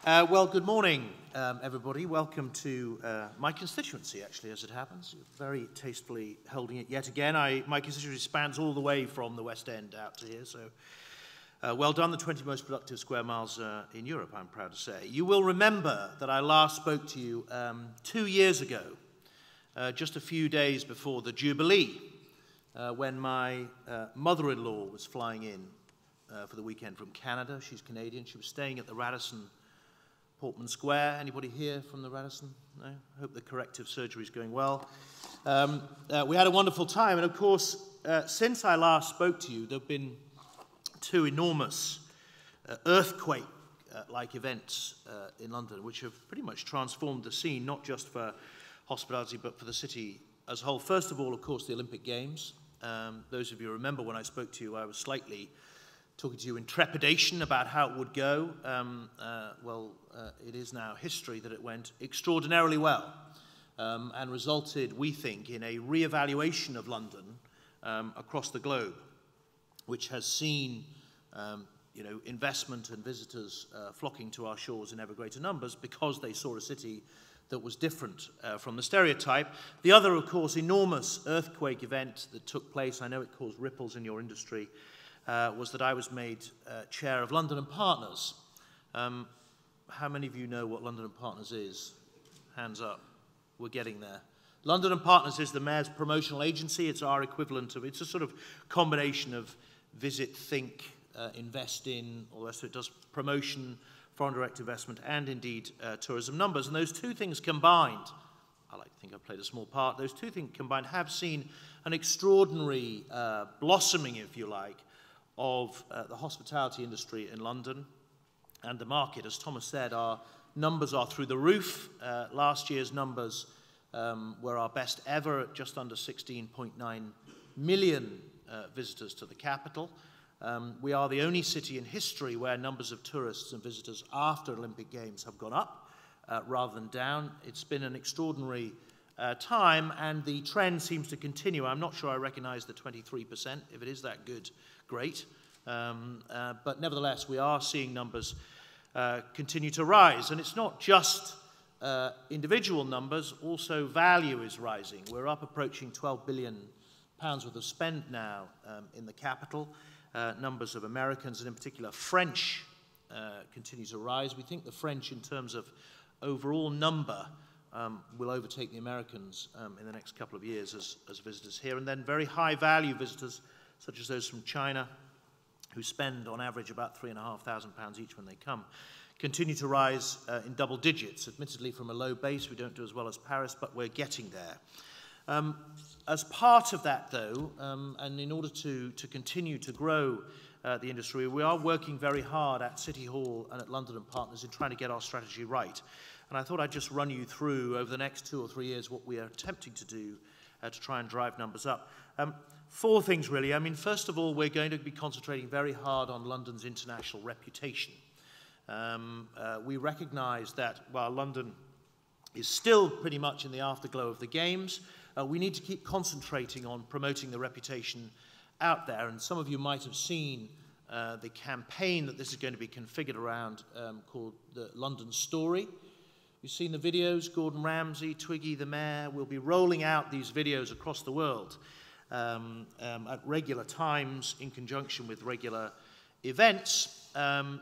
Well, good morning, everybody. Welcome to my constituency, actually, as it happens. Very tastefully holding it yet again. My constituency spans all the way from the West End out to here, so well done, the 20 most productive square miles in Europe, I'm proud to say. You will remember that I last spoke to you 2 years ago, just a few days before the Jubilee, when my mother-in-law was flying in for the weekend from Canada. She's Canadian. She was staying at the Radisson Portman Square. Anybody here from the Radisson? No? Hope the corrective surgery is going well. We had a wonderful time, and of course, since I last spoke to you, there have been two enormous earthquake-like events in London, which have pretty much transformed the scene, not just for hospitality, but for the city as a whole. First of all, of course, the Olympic Games. Those of you who remember when I spoke to you, I was slightly talking to you in trepidation about how it would go. It is now history that it went extraordinarily well and resulted, we think, in a re-evaluation of London across the globe, which has seen investment and visitors flocking to our shores in ever greater numbers because they saw a city that was different from the stereotype. The other, of course, enormous earthquake event that took place, I know it caused ripples in your industry, was that I was made chair of London and Partners. How many of you know what London and Partners is? Hands up. We're getting there. London and Partners is the Mayor's promotional agency. It's our equivalent of, it's a sort of combination of visit, think, invest in, all the rest of it. It does promotion, foreign direct investment, and indeed tourism numbers. And those two things combined, I like to think I've played a small part, those two things combined have seen an extraordinary blossoming, if you like, of the hospitality industry in London and the market. As Thomas said, our numbers are through the roof. Last year's numbers were our best ever at just under 16.9 million visitors to the capital. We are the only city in history where numbers of tourists and visitors after Olympic Games have gone up rather than down. It's been an extraordinary time, and the trend seems to continue. I'm not sure I recognize the 23%. If it is that good, great. But nevertheless, we are seeing numbers continue to rise. And it's not just individual numbers, also value is rising. We're up approaching £12 billion worth of spend now in the capital. Numbers of Americans, and in particular French, continue to rise. We think the French, in terms of overall number, will overtake the Americans in the next couple of years as visitors here. And then very high value visitors, such as those from China, who spend on average about £3,500 each when they come, continue to rise in double digits. Admittedly from a low base, we don't do as well as Paris, but we're getting there. As part of that, though, and in order to continue to grow the industry, we are working very hard at City Hall and at London and Partners in trying to get our strategy right. And I thought I'd just run you through, over the next 2 or 3 years, what we are attempting to do to try and drive numbers up. 4 things, really. I mean, first of all, we're going to be concentrating very hard on London's international reputation. We recognize that while London is still pretty much in the afterglow of the Games, we need to keep concentrating on promoting the reputation out there. And some of you might have seen the campaign that this is going to be configured around called the London Story. You've seen the videos. Gordon Ramsay, Twiggy the Mayor will be rolling out these videos across the world at regular times in conjunction with regular events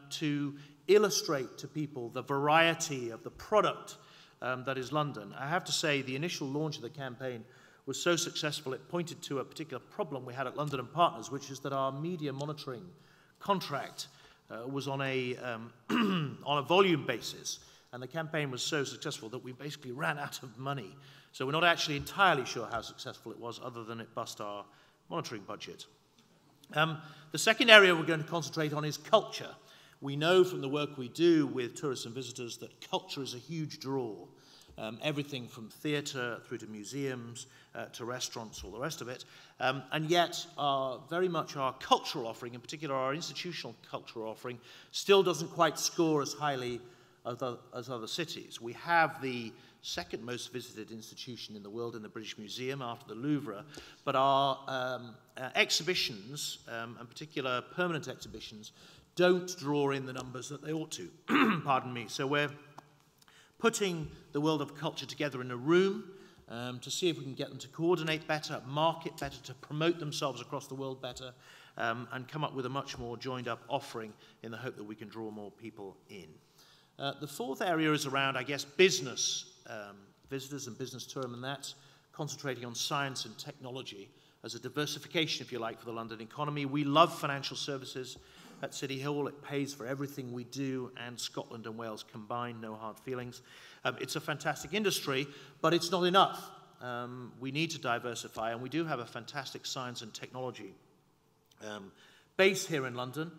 to illustrate to people the variety of the product that is London. I have to say the initial launch of the campaign was so successful it pointed to a particular problem we had at London and Partners, which is that our media monitoring contract was on a on a volume basis, and the campaign was so successful that we basically ran out of money. So we're not actually entirely sure how successful it was, other than it bust our monitoring budget. The second area we're going to concentrate on is culture. We know from the work we do with tourists and visitors that culture is a huge draw. Everything from theatre through to museums, to restaurants, all the rest of it. And yet, very much our cultural offering, in particular our institutional cultural offering, still doesn't quite score as highly as other cities. We have the second most visited institution in the world in the British Museum after the Louvre, but our exhibitions, in particular permanent exhibitions, don't draw in the numbers that they ought to. Pardon me. So we're putting the world of culture together in a room to see if we can get them to coordinate better, market better, to promote themselves across the world better, and come up with a much more joined-up offering in the hope that we can draw more people in. The fourth area is around, I guess, business visitors and business tourism, and that's concentrating on science and technology as a diversification, if you like, for the London economy. We love financial services at City Hall. It pays for everything we do, and Scotland and Wales combined, no hard feelings. It's a fantastic industry, but it's not enough. We need to diversify, and we do have a fantastic science and technology base here in London.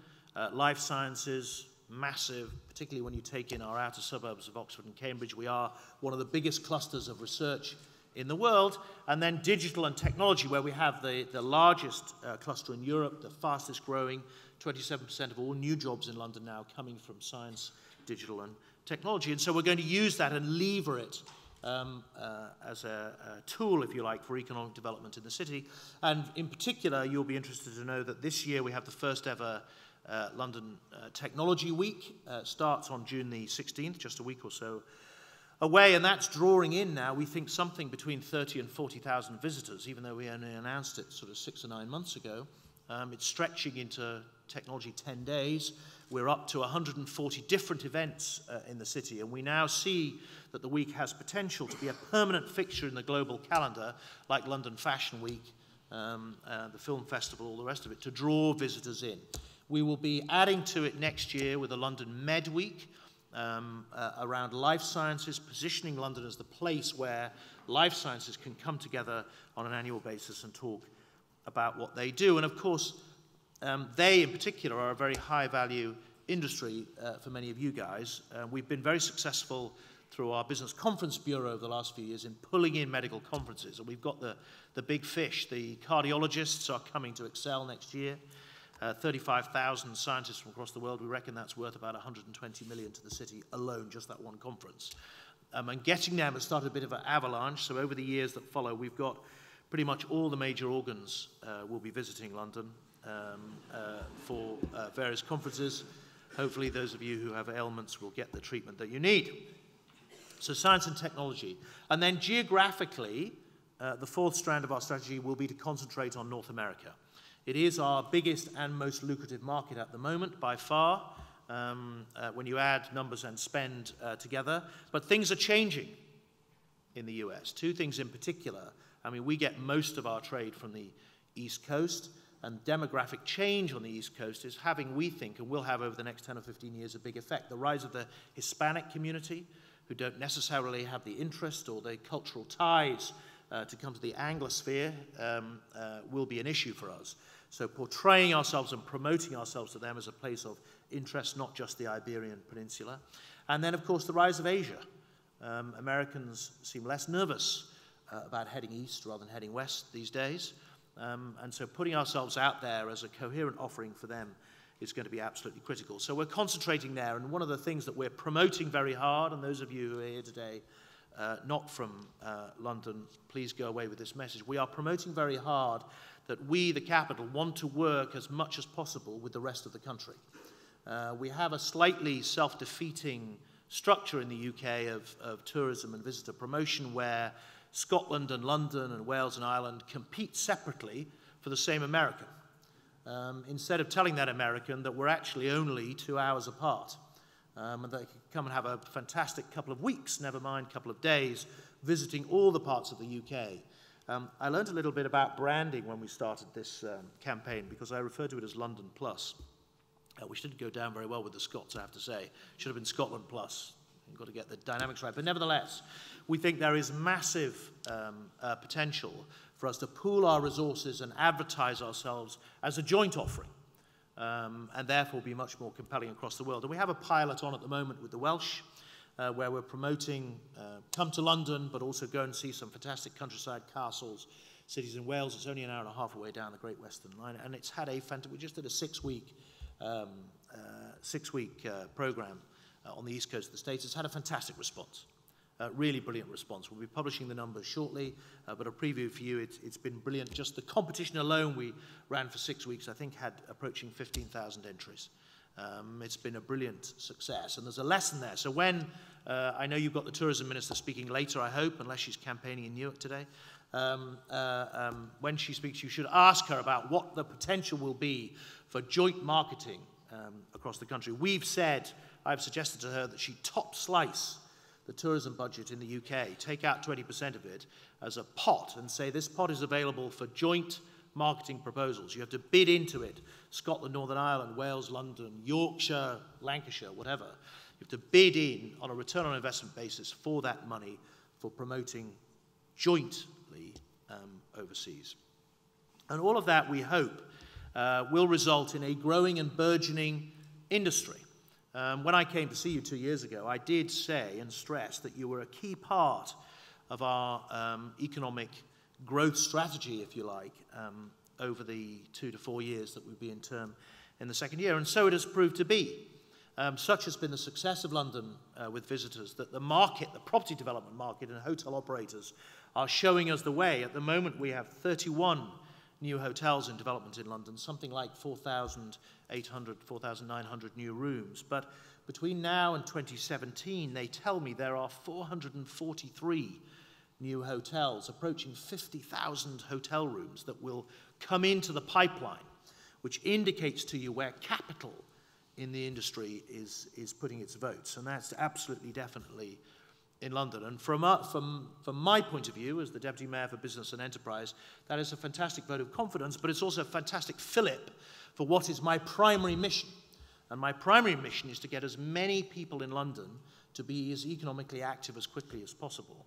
Life sciences, massive, particularly when you take in our outer suburbs of Oxford and Cambridge. We are one of the biggest clusters of research in the world. And then digital and technology, where we have the largest cluster in Europe, the fastest growing, 27% of all new jobs in London now coming from science, digital and technology. And so we're going to use that and lever it as a tool, if you like, for economic development in the city. And in particular, you'll be interested to know that this year we have the first ever London Technology Week. Starts on June the 16th, just a week or so away, and that's drawing in now, we think, something between 30 and 40,000 visitors, even though we only announced it sort of 6 or 9 months ago. It's stretching into technology 10 days. We're up to 140 different events in the city, and we now see that the week has potential to be a permanent fixture in the global calendar, like London Fashion Week, the film festival, all the rest of it, to draw visitors in. We will be adding to it next year with a London Med Week around life sciences, positioning London as the place where life sciences can come together on an annual basis and talk about what they do. And of course, they in particular are a very high value industry for many of you guys. We've been very successful through our business conference bureau over the last few years in pulling in medical conferences. And we've got the big fish. The cardiologists are coming to Excel next year. 35,000 scientists from across the world. We reckon that's worth about 120 million to the city alone, just that one conference. And getting them has started a bit of an avalanche. So over the years that follow, we've got pretty much all the major organs will be visiting London for various conferences. Hopefully those of you who have ailments will get the treatment that you need. So science and technology. And then geographically, the fourth strand of our strategy will be to concentrate on North America. It is our biggest and most lucrative market at the moment, by far, when you add numbers and spend together. But things are changing in the US. Two things in particular. I mean, we get most of our trade from the East Coast, and demographic change on the East Coast is having, we think, and will have over the next 10 or 15 years, a big effect. The rise of the Hispanic community, who don't necessarily have the interest or the cultural ties to come to the Anglosphere, will be an issue for us. So portraying ourselves and promoting ourselves to them as a place of interest, not just the Iberian Peninsula. And then, of course, the rise of Asia. Americans seem less nervous about heading east rather than heading west these days. And so putting ourselves out there as a coherent offering for them is going to be absolutely critical. So we're concentrating there, and one of the things that we're promoting very hard, and those of you who are here today not from London, please go away with this message. We are promoting very hard that we, the capital, want to work as much as possible with the rest of the country. We have a slightly self-defeating structure in the UK of tourism and visitor promotion, where Scotland and London and Wales and Ireland compete separately for the same American, instead of telling that American that we're actually only 2 hours apart. And they can come and have a fantastic couple of weeks, never mind a couple of days, visiting all the parts of the UK. I learned a little bit about branding when we started this campaign, because I referred to it as London Plus, which didn't go down very well with the Scots, I have to say. Should have been Scotland Plus. You've got to get the dynamics right. But nevertheless, we think there is massive potential for us to pool our resources and advertise ourselves as a joint offering, and therefore be much more compelling across the world. And we have a pilot on at the moment with the Welsh, where we're promoting come to London, but also go and see some fantastic countryside castles, cities in Wales. It's only an hour and a half away down the Great Western Line, and it's had a fantastic. We just did a six-week program on the east coast of the States. It's had a fantastic response, really brilliant response. We'll be publishing the numbers shortly, but a preview for you. It's been brilliant. Just the competition alone we ran for 6 weeks, I think, had approaching 15,000 entries. It's been a brilliant success, and there's a lesson there. So when, I know you've got the tourism minister speaking later, I hope, unless she's campaigning in Newark today. When she speaks, you should ask her about what the potential will be for joint marketing across the country. I've suggested to her that she top slice the tourism budget in the UK, take out 20% of it as a pot and say this pot is available for joint marketing proposals. You have to bid into it. Scotland, Northern Ireland, Wales, London, Yorkshire, Lancashire, whatever. You have to bid in on a return on investment basis for that money for promoting jointly overseas. And all of that, we hope, will result in a growing and burgeoning industry. When I came to see you 2 years ago, I did say and stress that you were a key part of our economic growth strategy, if you like, over the 2 to 4 years that we'll be in term in the second year. And so it has proved to be. Such has been the success of London with visitors that the market, the property development market and hotel operators are showing us the way. At the moment, we have 31 new hotels in development in London, something like 4,800, 4,900 new rooms. But between now and 2017, they tell me there are 443 new hotels, approaching 50,000 hotel rooms that will come into the pipeline, which indicates to you where capital in the industry is putting its votes. And that's absolutely, definitely in London. And from my point of view, as the Deputy Mayor for Business and Enterprise, that is a fantastic vote of confidence, but it's also a fantastic fillip for what is my primary mission. And my primary mission is to get as many people in London to be as economically active as quickly as possible.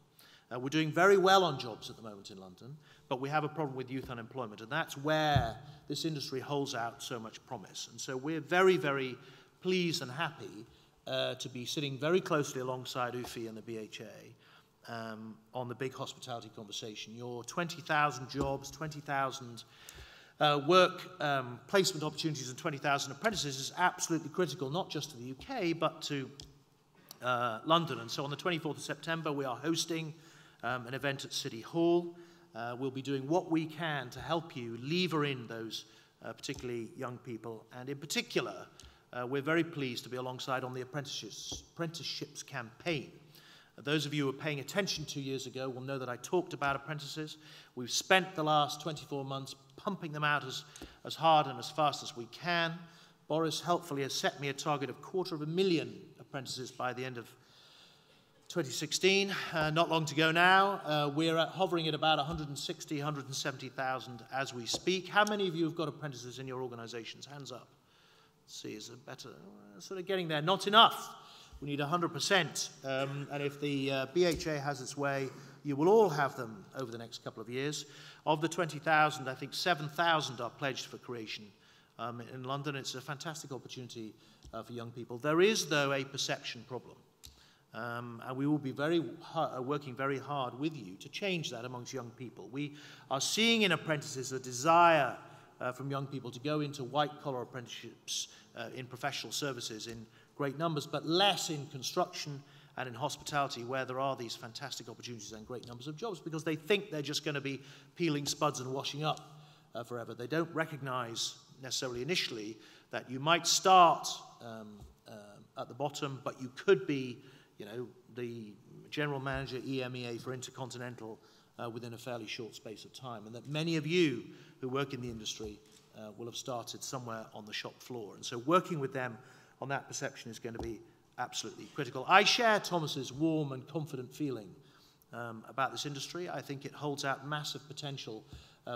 We're doing very well on jobs at the moment in London, but we have a problem with youth unemployment, and that's where this industry holds out so much promise. And so we're very, very pleased and happy to be sitting very closely alongside UFI and the BHA on the big hospitality conversation. Your 20,000 jobs, 20,000 work placement opportunities and 20,000 apprentices is absolutely critical, not just to the UK, but to London. And so on the 24th of September, we are hosting an event at City Hall. We'll be doing what we can to help you lever in those particularly young people. And in particular, we're very pleased to be alongside on the apprenticeships campaign. Those of you who were paying attention 2 years ago will know that I talked about apprentices. We've spent the last 24 months pumping them out as hard and as fast as we can. Boris helpfully has set me a target of 250,000 apprentices by the end of 2016. Not long to go now. We're hovering at about 160,000, 170,000 as we speak. How many of you have got apprentices in your organizations? Hands up. Let's see, is it better? Sort of getting there. Not enough. We need 100%. And if the BHA has its way, you will all have them over the next couple of years. Of the 20,000, I think 7,000 are pledged for creation in London. It's a fantastic opportunity for young people. There is, though, a perception problem. And we will be working very hard with you to change that amongst young people. We are seeing in apprentices a desire from young people to go into white-collar apprenticeships in professional services in great numbers, but less in construction and in hospitality, where there are these fantastic opportunities and great numbers of jobs, because they think they're just going to be peeling spuds and washing up forever. They don't recognize necessarily initially that you might start at the bottom, but you could be, you know, the general manager EMEA for Intercontinental within a fairly short space of time, and that many of you who work in the industry will have started somewhere on the shop floor. And so working with them on that perception is going to be absolutely critical. I share Thomas's warm and confident feeling about this industry. I think it holds out massive potential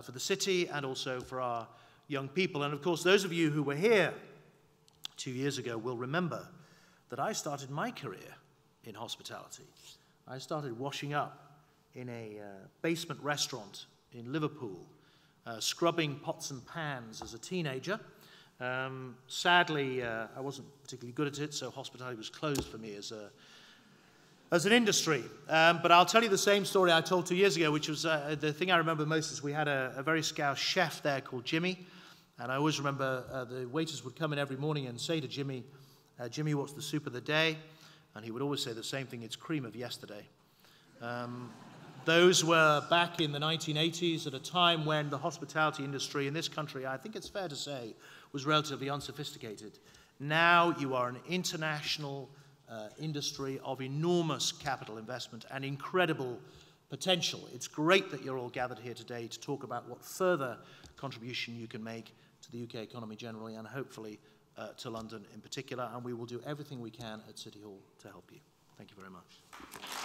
for the city and also for our young people. And of course, those of you who were here 2 years ago will remember that I started my career in hospitality. I started washing up in a basement restaurant in Liverpool, scrubbing pots and pans as a teenager. Sadly, I wasn't particularly good at it, so hospitality was closed for me as an industry. But I'll tell you the same story I told 2 years ago, which was the thing I remember most is we had a very scouse chef there called Jimmy, and I always remember the waiters would come in every morning and say to Jimmy, Jimmy, what's the soup of the day? And he would always say the same thing, it's cream of yesterday. Those were back in the 1980s at a time when the hospitality industry in this country, I think it's fair to say, was relatively unsophisticated Now you are an international industry of enormous capital investment and incredible potential. It's great that you're all gathered here today to talk about what further contribution you can make to the UK economy generally and hopefully to London in particular, and we will do everything we can at City Hall to help you. Thank you very much.